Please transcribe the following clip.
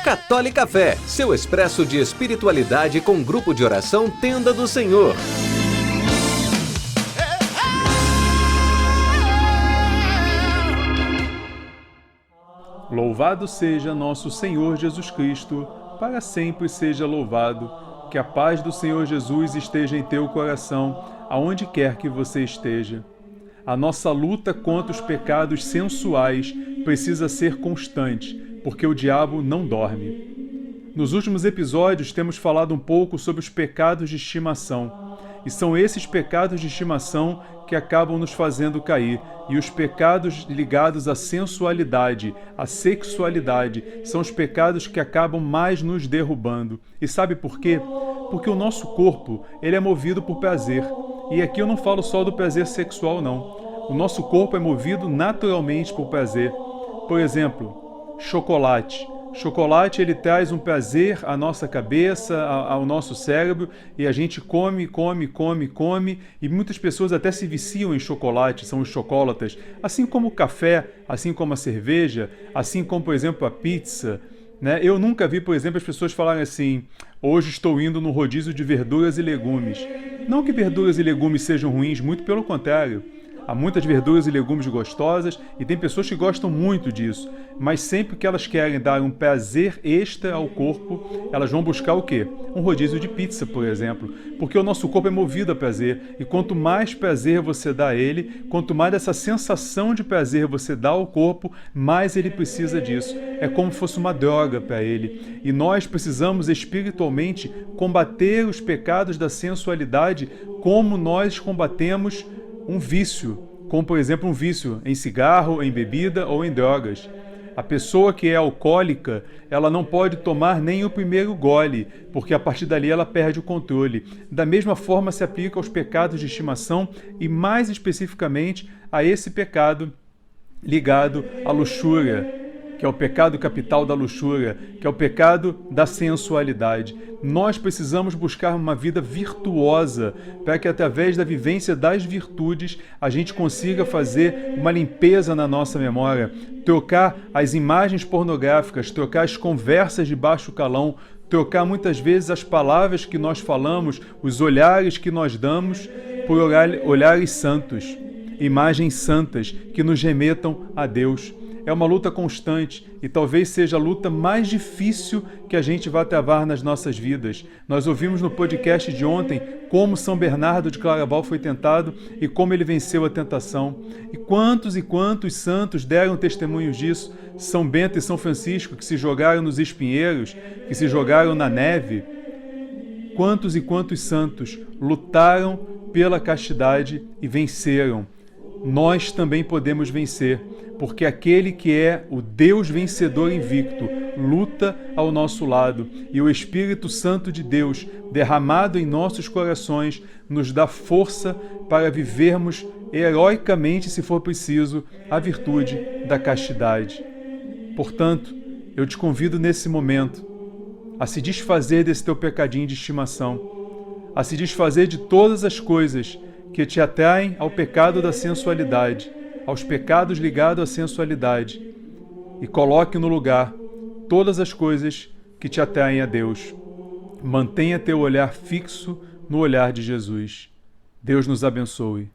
Católica Fé, seu expresso de espiritualidade com grupo de oração Tenda do Senhor. Louvado seja nosso Senhor Jesus Cristo, para sempre seja louvado. Que a paz do Senhor Jesus esteja em teu coração, aonde quer que você esteja. A nossa luta contra os pecados sensuais precisa ser constante, porque o diabo não dorme. Nos últimos episódios temos falado um pouco sobre os pecados de estimação. E são esses pecados de estimação que acabam nos fazendo cair. E os pecados ligados à sensualidade, à sexualidade, são os pecados que acabam mais nos derrubando. E sabe por quê? Porque o nosso corpo, ele é movido por prazer. E aqui eu não falo só do prazer sexual, não. O nosso corpo é movido naturalmente por prazer. Por exemplo, chocolate. Chocolate, ele traz um prazer à nossa cabeça, ao nosso cérebro, e a gente come, e muitas pessoas até se viciam em chocolate, são os chocólatas, assim como o café, assim como a cerveja, assim como, por exemplo, a pizza, né? Eu nunca vi, por exemplo, as pessoas falarem assim: hoje estou indo no rodízio de verduras e legumes. Não que verduras e legumes sejam ruins, muito pelo contrário. Há muitas verduras e legumes gostosas e tem pessoas que gostam muito disso. Mas sempre que elas querem dar um prazer extra ao corpo, elas vão buscar o quê? Um rodízio de pizza, por exemplo. Porque o nosso corpo é movido a prazer. E quanto mais prazer você dá a ele, quanto mais essa sensação de prazer você dá ao corpo, mais ele precisa disso. É como se fosse uma droga para ele. E nós precisamos espiritualmente combater os pecados da sensualidade como nós combatemos um vício, como por exemplo um vício em cigarro, em bebida ou em drogas. A pessoa que é alcoólica, ela não pode tomar nem o primeiro gole, porque a partir dali ela perde o controle. Da mesma forma se aplica aos pecados de estimação e mais especificamente a esse pecado ligado à luxúria, que é o pecado capital da luxúria, que é o pecado da sensualidade. Nós precisamos buscar uma vida virtuosa para que através da vivência das virtudes a gente consiga fazer uma limpeza na nossa memória, trocar as imagens pornográficas, trocar as conversas de baixo calão, trocar muitas vezes as palavras que nós falamos, os olhares que nós damos, por olhares santos, imagens santas que nos remetam a Deus. É uma luta constante e talvez seja a luta mais difícil que a gente vai travar nas nossas vidas. Nós ouvimos no podcast de ontem como São Bernardo de Claraval foi tentado e como ele venceu a tentação. E quantos santos deram testemunhos disso? São Bento e São Francisco, que se jogaram nos espinheiros, que se jogaram na neve. Quantos santos lutaram pela castidade e venceram. Nós também podemos vencer, porque aquele que é o Deus vencedor invicto luta ao nosso lado e o Espírito Santo de Deus, derramado em nossos corações, nos dá força para vivermos heroicamente, se for preciso, a virtude da castidade. Portanto, eu te convido nesse momento a se desfazer desse teu pecadinho de estimação, a se desfazer de todas as coisas que te atraem ao pecado da sensualidade, aos pecados ligados à sensualidade, e coloque no lugar todas as coisas que te atraem a Deus. Mantenha teu olhar fixo no olhar de Jesus. Deus nos abençoe.